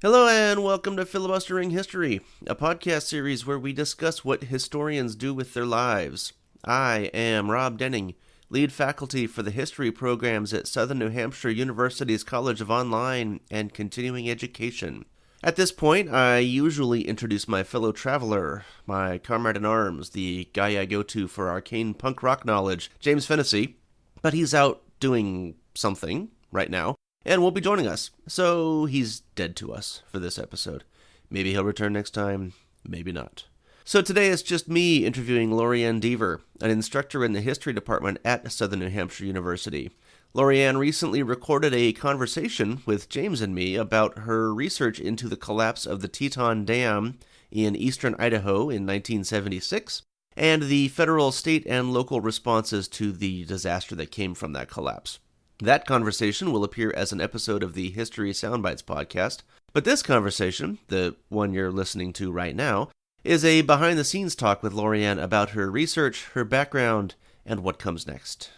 Hello and welcome to Filibustering History, a podcast series where we discuss what historians do with their lives. I am Rob Denning, lead faculty for the history programs at Southern New Hampshire University's College of Online and Continuing Education. At this point, I usually introduce my fellow traveler, my comrade in arms, the guy I go to for arcane punk rock knowledge, James Fennessy, but he's out doing something right now and won't be joining us, so he's dead to us for this episode. Maybe he'll return next time, maybe not. So today it's just me interviewing Lauriann Deaver, an instructor in the history department at Southern New Hampshire University. Lauriann recently recorded a conversation with James and me about her research into the collapse of the Teton Dam in eastern Idaho in 1976, and the federal, state, and local responses to the disaster that came from that collapse. That conversation will appear as an episode of the History Soundbites podcast, but this conversation, the one you're listening to right now, is a behind-the-scenes talk with Lauriann about her research, her background, and what comes next.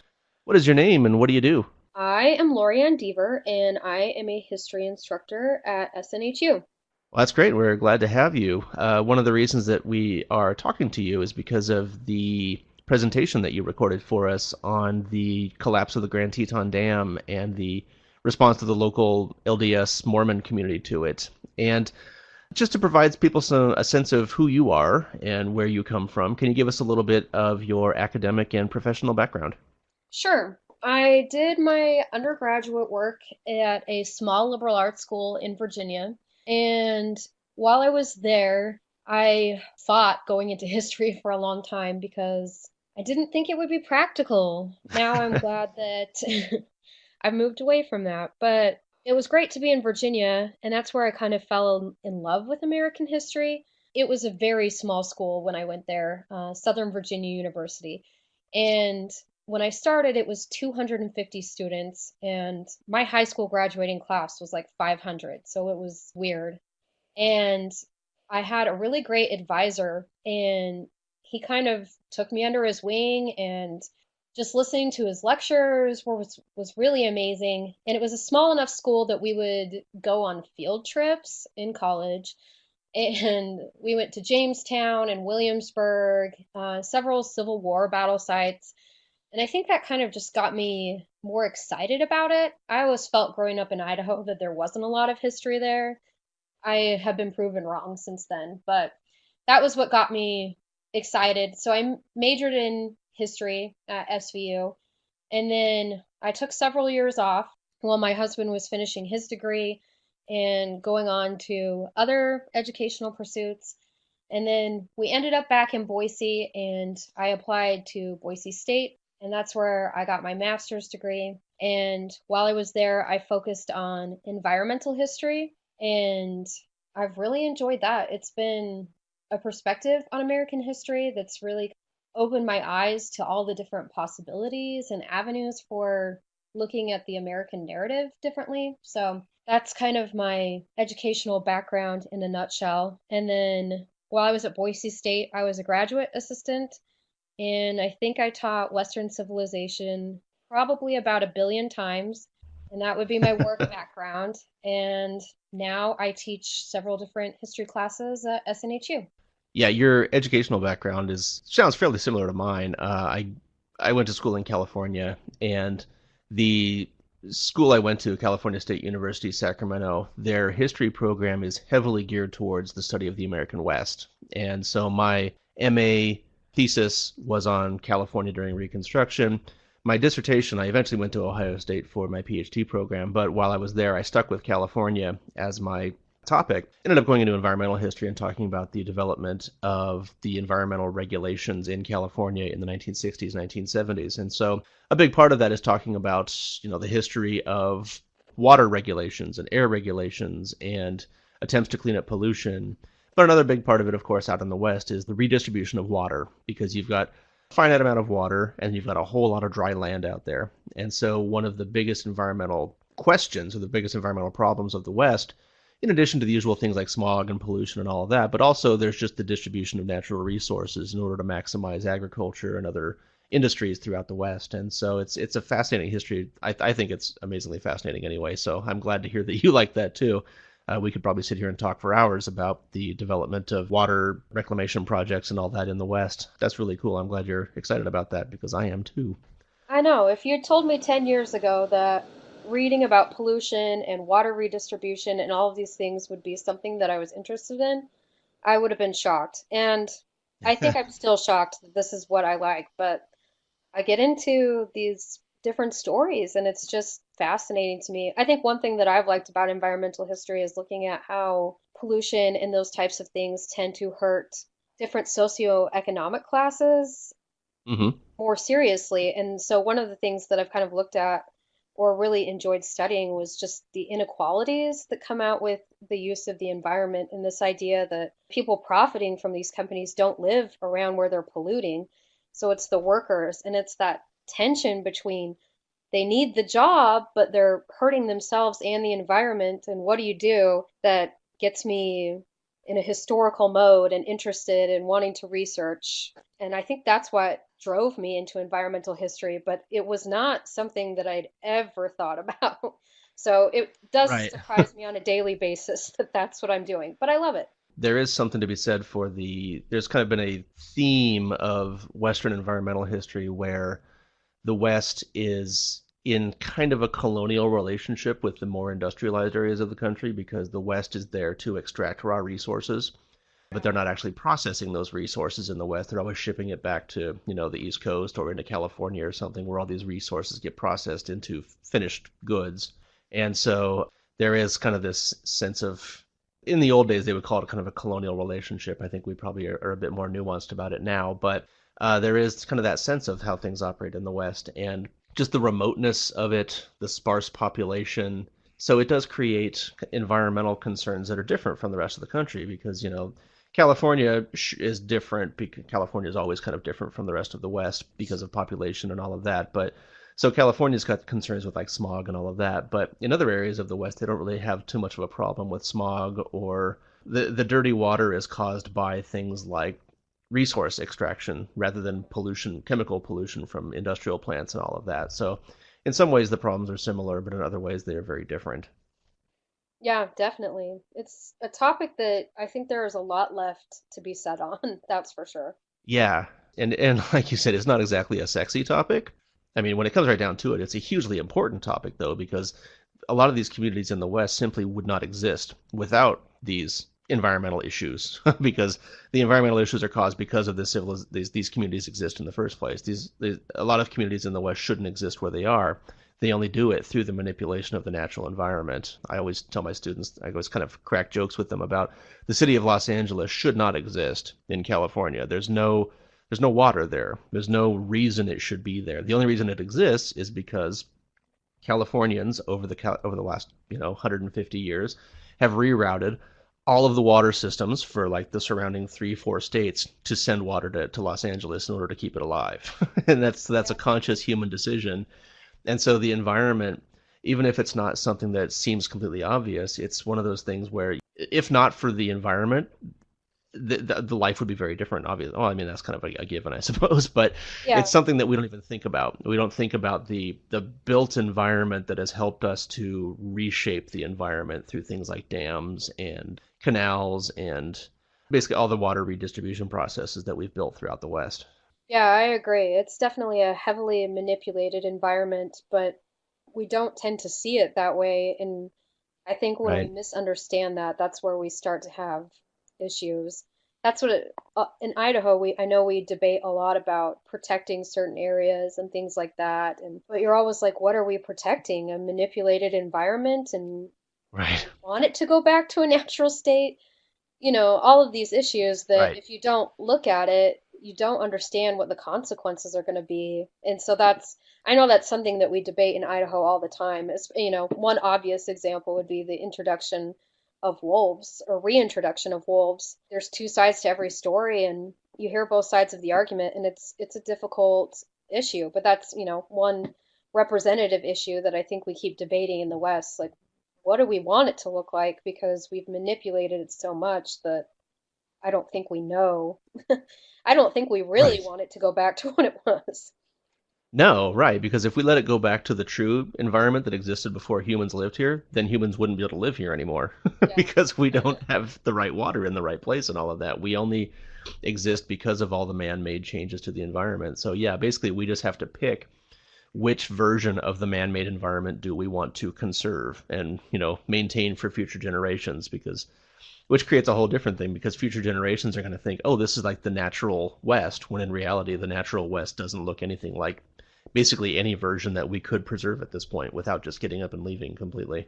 What is your name and what do you do? I am Lauriann Deaver, and I am a history instructor at SNHU. Well, that's great. We're glad to have you. One of the reasons that we are talking to you is because of the presentation that you recorded for us on the collapse of the Grand Teton Dam and the response of the local LDS Mormon community to it. And just to provide people a sense of who you are and where you come from, can you give us a little bit of your academic and professional background? Sure. I did my undergraduate work at a small liberal arts school in Virginia, and while I was there, I fought going into history for a long time because I didn't think it would be practical. Now I'm glad that I've moved away from that. But it was great to be in Virginia, and that's where I kind of fell in love with American history. It was a very small school when I went there, Southern Virginia University. And when I started, it was 250 students, and my high school graduating class was like 500, so it was weird. And I had a really great advisor, and he kind of took me under his wing, and just listening to his lectures was really amazing. And it was a small enough school that we would go on field trips in college. And we went to Jamestown and Williamsburg, several Civil War battle sites. And I think that kind of just got me more excited about it. I always felt growing up in Idaho that there wasn't a lot of history there. I have been proven wrong since then, but that was what got me excited. So I majored in history at SVU, and then I took several years off while my husband was finishing his degree and going on to other educational pursuits. And then we ended up back in Boise, and I applied to Boise State, and that's where I got my master's degree. And while I was there, I focused on environmental history, and I've really enjoyed that. It's been a perspective on American history that's really opened my eyes to all the different possibilities and avenues for looking at the American narrative differently. So that's kind of my educational background in a nutshell. And then while I was at Boise State, I was a graduate assistant, and I think I taught Western civilization probably about 1 billion times, and that would be my work background. And now I teach several different history classes at SNHU. Yeah, your educational background sounds fairly similar to mine. I went to school in California, and the school I went to, California State University, Sacramento, their history program is heavily geared towards the study of the American West. And so my MA thesis was on California during Reconstruction. My dissertation, I eventually went to Ohio State for my PhD program, but while I was there, I stuck with California as my topic. Ended up going into environmental history and talking about the development of the environmental regulations in California in the 1960s, 1970s. And so a big part of that is talking about, the history of water regulations and air regulations and attempts to clean up pollution. But another big part of it, of course, out in the West is the redistribution of water, because you've got a finite amount of water and you've got a whole lot of dry land out there. And so one of the biggest environmental questions or the biggest environmental problems of the West, in addition to the usual things like smog and pollution and all of that, but also there's just the distribution of natural resources in order to maximize agriculture and other industries throughout the West. And so it's a fascinating history. I think it's amazingly fascinating anyway, so I'm glad to hear that you like that too. We could probably sit here and talk for hours about the development of water reclamation projects and all that in the West. That's really cool. I'm glad you're excited about that because I am too. I know. If you had told me 10 years ago that reading about pollution and water redistribution and all of these things would be something that I was interested in, I would have been shocked. And I think I'm still shocked that this is what I like, but I get into these different stories and it's just fascinating to me. I think one thing that I've liked about environmental history is looking at how pollution and those types of things tend to hurt different socioeconomic classes Hmm. more seriously. And so one of the things that I've kind of looked at or really enjoyed studying was just the inequalities that come out with the use of the environment and this idea that people profiting from these companies don't live around where they're polluting. So it's the workers, and it's that tension between they need the job, but they're hurting themselves and the environment. And what do you do that gets me in a historical mode and interested in wanting to research? And I think that's what drove me into environmental history, but it was not something that I'd ever thought about. So it does Right. surprise me on a daily basis that that's what I'm doing, but I love it. There is something to be said for there's kind of been a theme of Western environmental history where the West is in kind of a colonial relationship with the more industrialized areas of the country because the West is there to extract raw resources, but they're not actually processing those resources in the West. They're always shipping it back to, the East Coast or into California or something where all these resources get processed into finished goods. And so there is kind of this sense of, in the old days, they would call it kind of a colonial relationship. I think we probably are a bit more nuanced about it now, but there is kind of that sense of how things operate in the West and just the remoteness of it, the sparse population. So it does create environmental concerns that are different from the rest of the country because, California is different because California is always kind of different from the rest of the West because of population and all of that. But so California's got concerns with like smog and all of that. But in other areas of the West, they don't really have too much of a problem with smog or the dirty water is caused by things like resource extraction rather than pollution, chemical pollution from industrial plants and all of that. So in some ways the problems are similar, but in other ways they are very different. Yeah, definitely. It's a topic that I think there is a lot left to be said on, that's for sure. Yeah. And like you said, it's not exactly a sexy topic. I mean, when it comes right down to it, it's a hugely important topic though, because a lot of these communities in the West simply would not exist without these environmental issues because the environmental issues are caused because of these communities exist in the first place. A lot of communities in the West shouldn't exist where they are. They only do it through the manipulation of the natural environment. I always tell my students, I always kind of crack jokes with them about the city of Los Angeles should not exist in California. There's no water there. There's no reason it should be there. The only reason it exists is because Californians over the last 150 years have rerouted all of the water systems for like the surrounding 3-4 states to send water to Los Angeles in order to keep it alive. And that's a conscious human decision. And so the environment, even if it's not something that seems completely obvious, it's one of those things where if not for the environment, the life would be very different, obviously. Well, I mean, that's kind of a given, I suppose, but Yeah, it's something that we don't even think about. We don't think about the built environment that has helped us to reshape the environment through things like dams and canals and basically all the water redistribution processes that we've built throughout the West. yeah, I agree. It's definitely a heavily manipulated environment, but we don't tend to see it that way. And I think when we Right. misunderstand that, that's where we start to have issues. That's what in Idaho, I know we debate a lot about protecting certain areas and things like that. And but you're always like, what are we protecting? A manipulated environment, and Right. want it to go back to a natural state? All of these issues that Right. if you don't look at it, you don't understand what the consequences are going to be. And so I know that's something that we debate in Idaho all the time. One obvious example would be the introduction of wolves or reintroduction of wolves. There's two sides to every story, and you hear both sides of the argument, and it's a difficult issue. But that's, one representative issue that I think we keep debating in the West. Like, what do we want it to look like? Because we've manipulated it so much that I don't think we know. I don't think we really Right. want it to go back to what it was. No, right, because if we let it go back to the true environment that existed before humans lived here, then humans wouldn't be able to live here anymore Yeah. because we don't have the right water in the right place and all of that. We only exist because of all the man-made changes to the environment. So yeah, basically we just have to pick which version of the man-made environment do we want to conserve and, maintain for future generations, because which creates a whole different thing, because future generations are going to think, oh, this is like the natural West, when in reality, the natural West doesn't look anything like basically any version that we could preserve at this point without just getting up and leaving completely.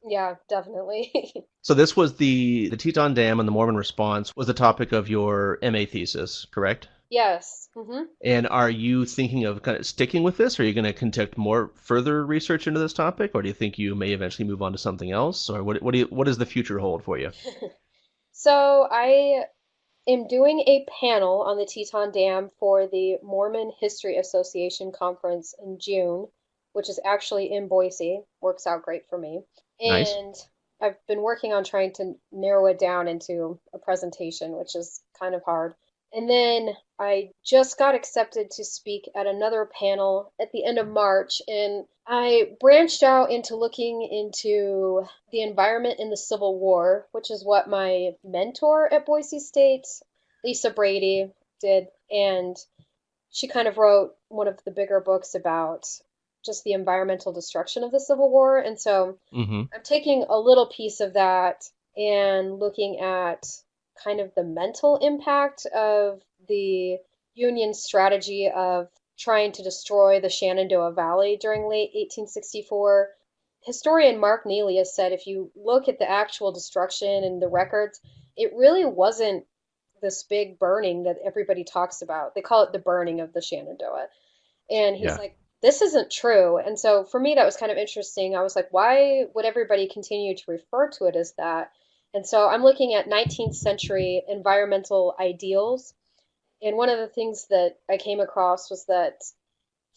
Yeah, definitely. So this was the Teton Dam and the Mormon response was the topic of your MA thesis, correct? Yes. And are you thinking of kind of sticking with this? Or are you going to conduct more further research into this topic, or do you think you may eventually move on to something else, or what does the future hold for you? So I am doing a panel on the Teton Dam for the Mormon History Association conference in June, which is actually in Boise. Works out great for me. Nice. And I've been working on trying to narrow it down into a presentation, which is kind of hard. And then I just got accepted to speak at another panel at the end of March, and I branched out into looking into the environment in the Civil War, which is what my mentor at Boise State, Lisa Brady, did. And she kind of wrote one of the bigger books about just the environmental destruction of the Civil War. And so Mm-hmm. I'm taking a little piece of that and looking at kind of the mental impact of the Union's strategy of trying to destroy the Shenandoah Valley during late 1864. Historian Mark Neely has said if you look at the actual destruction and the records, it really wasn't this big burning that everybody talks about. They call it the burning of the Shenandoah. And he's Yeah. like, this isn't true. And so for me, that was kind of interesting. I was like, why would everybody continue to refer to it as that? And so I'm looking at 19th century environmental ideals. And one of the things that I came across was that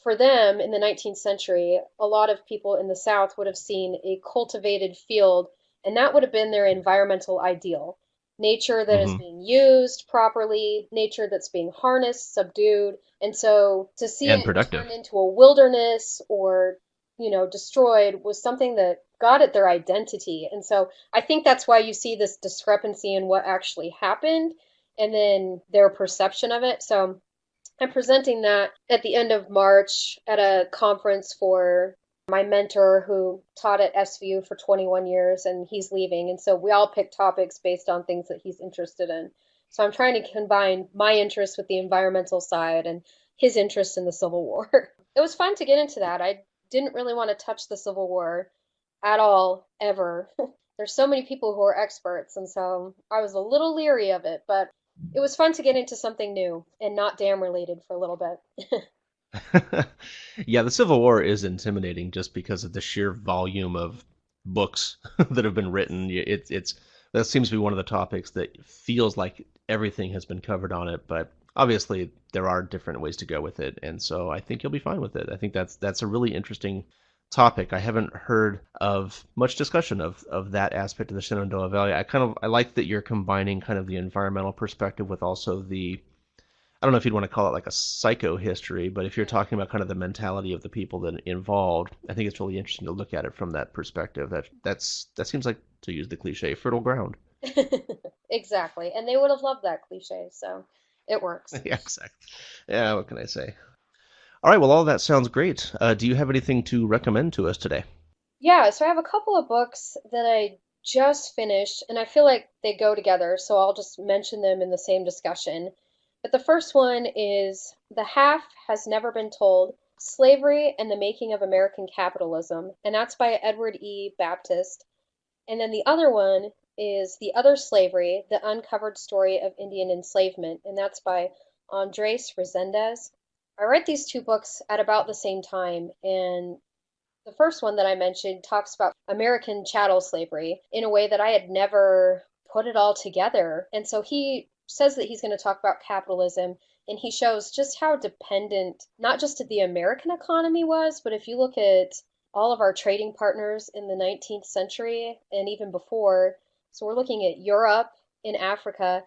for them in the 19th century, a lot of people in the South would have seen a cultivated field, and that would have been their environmental ideal. Nature that is Mm-hmm. being used properly, nature that's being harnessed, subdued. And so to see And it turned productive. into a wilderness or, destroyed was something that got at their identity. And so I think that's why you see this discrepancy in what actually happened and then their perception of it. So I'm presenting that at the end of March at a conference for my mentor who taught at SVU for 21 years and he's leaving. And so we all pick topics based on things that he's interested in. So I'm trying to combine my interest with the environmental side and his interest in the Civil War. It was fun to get into that. I didn't really want to touch the Civil War at all, ever. There's so many people who are experts, and so I was a little leery of it, but it was fun to get into something new and not dam related for a little bit. Yeah, the Civil War is intimidating just because of the sheer volume of books that have been written. It's that seems to be one of the topics that feels like everything has been covered on it, but obviously there are different ways to go with it, and so I think you'll be fine with it. I think that's a really interesting topic. I haven't heard of much discussion of that aspect of the Shenandoah Valley. I like that you're combining kind of the environmental perspective with also the, I don't know if you'd want to call it like a psychohistory, but if you're talking about kind of the mentality of the people that involved, I think it's really interesting to look at it from that perspective. That seems like, to use the cliche, fertile ground. Exactly. And they would have loved that cliche, so it works. Yeah, exactly. Yeah, what can I say? All right, well, all that sounds great. Do you have anything to recommend to us today? Yeah, so I have a couple of books that I just finished, and I feel like they go together, so I'll just mention them in the same discussion. But the first one is The Half Has Never Been Told: Slavery and the Making of American Capitalism, and that's by Edward E. Baptist. And then the other one is The Other Slavery: The Uncovered Story of Indian Enslavement, and that's by Andres Resendez. I read these two books at about the same time, and the first one that I mentioned talks about American chattel slavery in a way that I had never put it all together. And so he says that he's going to talk about capitalism, and he shows just how dependent not just the American economy was, but if you look at all of our trading partners in the 19th century and even before, so we're looking at Europe and Africa,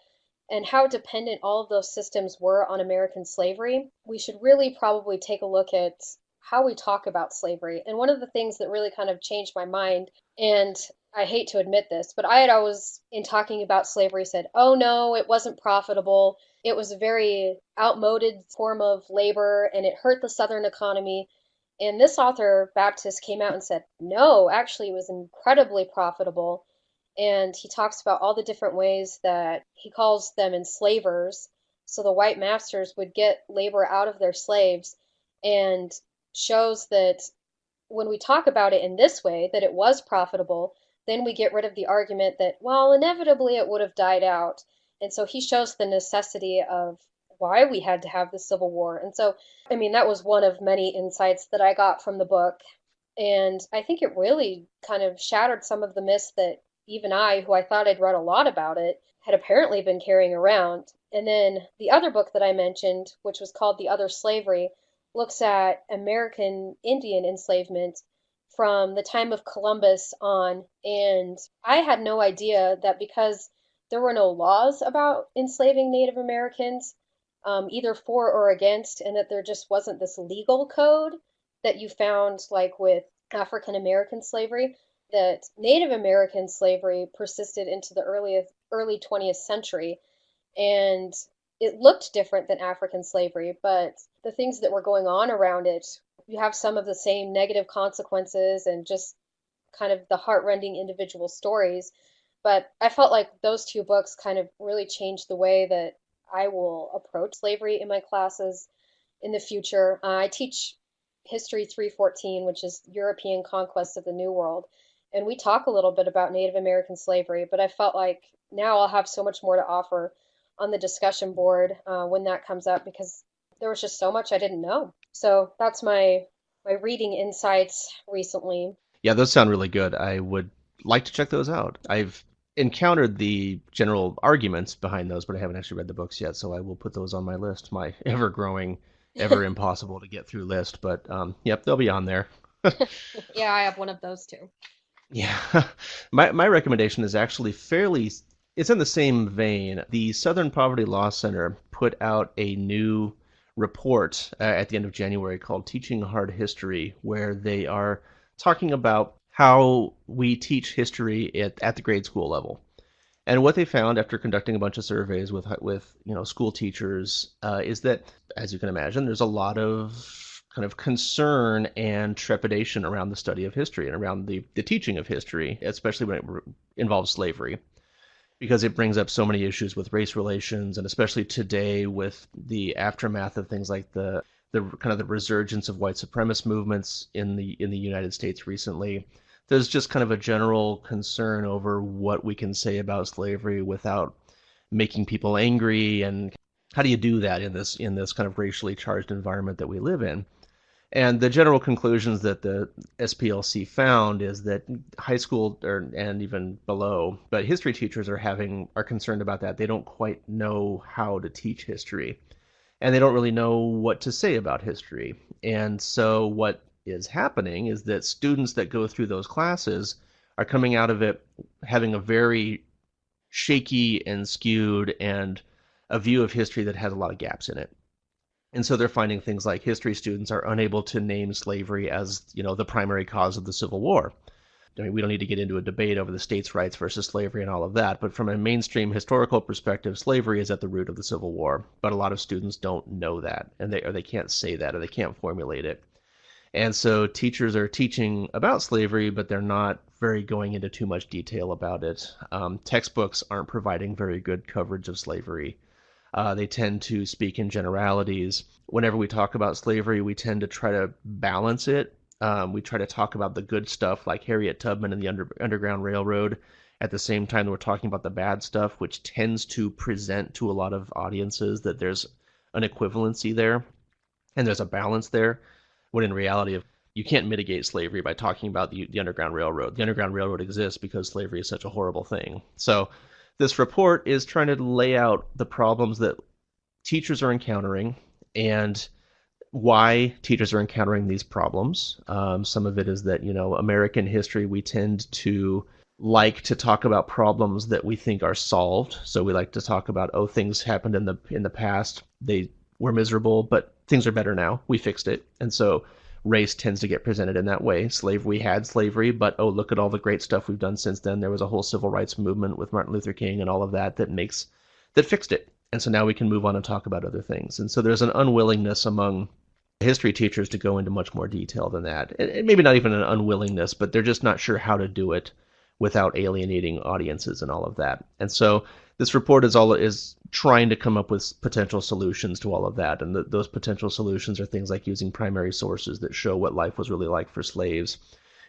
and how dependent all of those systems were on American slavery, we should really probably take a look at how we talk about slavery. And one of the things that really kind of changed my mind, and I hate to admit this, but I had always, in talking about slavery, said, oh no, it wasn't profitable. It was a very outmoded form of labor and it hurt the Southern economy. And this author, Baptist, came out and said, no, actually, it was incredibly profitable. And he talks about all the different ways that he calls them enslavers. So the white masters would get labor out of their slaves, and shows that when we talk about it in this way, that it was profitable, then we get rid of the argument that, well, inevitably it would have died out. And so he shows the necessity of why we had to have the Civil War. And so, I mean, that was one of many insights that I got from the book. And I think it really kind of shattered some of the myths that even I, who I thought I'd read a lot about it, had apparently been carrying around. And then the other book that I mentioned, which was called The Other Slavery, looks at American Indian enslavement from the time of Columbus on. And I had no idea that because there were no laws about enslaving Native Americans, either for or against, and that there just wasn't this legal code that you found like with African American slavery, that Native American slavery persisted into the early 20th century, and it looked different than African slavery, but the things that were going on around it, you have some of the same negative consequences and just kind of the heartrending individual stories. But I felt like those two books kind of really changed the way that I will approach slavery in my classes in the future. I teach History 314, which is European conquest of the New World. And we talk a little bit about Native American slavery, but I felt like now I'll have so much more to offer on the discussion board when that comes up, because there was just so much I didn't know. So that's my reading insights recently. Yeah, those sound really good. I would like to check those out. I've encountered the general arguments behind those, but I haven't actually read the books yet, so I will put those on my list, my ever-growing, ever impossible to get through list. But yep, they'll be on there. Yeah, I have one of those too. Yeah. My recommendation is actually fairly, it's in the same vein. The Southern Poverty Law Center put out a new report at the end of January called Teaching Hard History, where they are talking about how we teach history at the grade school level. And what they found after conducting a bunch of surveys with school teachers is that, as you can imagine, there's a lot of kind of concern and trepidation around the study of history and around the teaching of history, especially when it involves slavery, because it brings up so many issues with race relations, and especially today with the aftermath of things like the kind of the resurgence of white supremacist movements in the United States recently. There's just kind of a general concern over what we can say about slavery without making people angry, and how do you do that in this kind of racially charged environment that we live in. And the general conclusions that the SPLC found is that high school and even below, but history teachers are concerned about that. They don't quite know how to teach history, and they don't really know what to say about history. And so what is happening is that students that go through those classes are coming out of it having a very shaky and skewed and a view of history that has a lot of gaps in it. And so they're finding things like history students are unable to name slavery as, the primary cause of the Civil War. I mean, we don't need to get into a debate over the states' rights versus slavery and all of that, but from a mainstream historical perspective, slavery is at the root of the Civil War. But a lot of students don't know that, and they can't say that, or they can't formulate it. And so teachers are teaching about slavery, but they're not very going into too much detail about it. Textbooks aren't providing very good coverage of slavery. They tend to speak in generalities. Whenever we talk about slavery, we tend to try to balance it. We try to talk about the good stuff, like Harriet Tubman and the Underground Railroad, at the same time that we're talking about the bad stuff, which tends to present to a lot of audiences that there's an equivalency there and there's a balance there, when in reality, you can't mitigate slavery by talking about the Underground Railroad. The Underground Railroad exists because slavery is such a horrible thing. So this report is trying to lay out the problems that teachers are encountering and why teachers are encountering these problems. Some of it is that, American history, we tend to like to talk about problems that we think are solved. So we like to talk about, oh, things happened in the past. They were miserable, but things are better now. We fixed it. And so race tends to get presented in that way. We had slavery, but oh, look at all the great stuff we've done since then. There was a whole civil rights movement with Martin Luther King and all of that that fixed it. And so now we can move on and talk about other things. And so there's an unwillingness among history teachers to go into much more detail than that. And maybe not even an unwillingness, but they're just not sure how to do it without alienating audiences and all of that. And so this report is trying to come up with potential solutions to all of that. And those potential solutions are things like using primary sources that show what life was really like for slaves.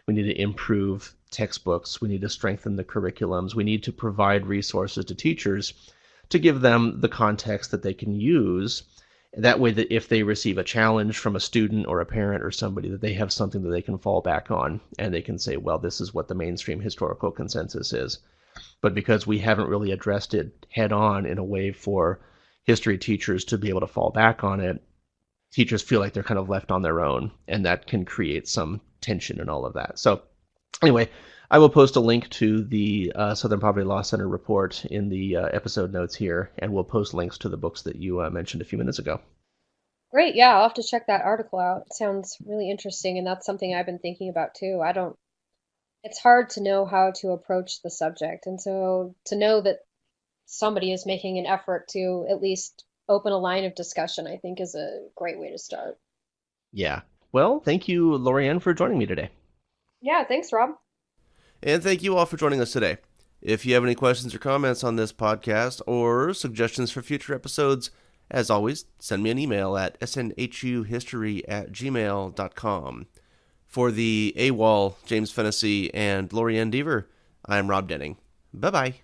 We need to improve textbooks. We need to strengthen the curriculums. We need to provide resources to teachers to give them the context that they can use. That way that if they receive a challenge from a student or a parent or somebody, that they have something that they can fall back on and they can say, well, this is what the mainstream historical consensus is. But because we haven't really addressed it head on in a way for history teachers to be able to fall back on it, teachers feel like they're kind of left on their own, and that can create some tension and all of that. So anyway, I will post a link to the Southern Poverty Law Center report in the episode notes here, and we'll post links to the books that you mentioned a few minutes ago. Great. Yeah, I'll have to check that article out. It sounds really interesting, and that's something I've been thinking about too. It's hard to know how to approach the subject. And so to know that somebody is making an effort to at least open a line of discussion, I think is a great way to start. Yeah. Well, thank you, Lauriann, for joining me today. Yeah, thanks, Rob. And thank you all for joining us today. If you have any questions or comments on this podcast or suggestions for future episodes, as always, send me an email at snhuhistory@gmail.com. For the AWOL, James Fennessy, and Lauriann Deaver, I'm Rob Denning. Bye-bye.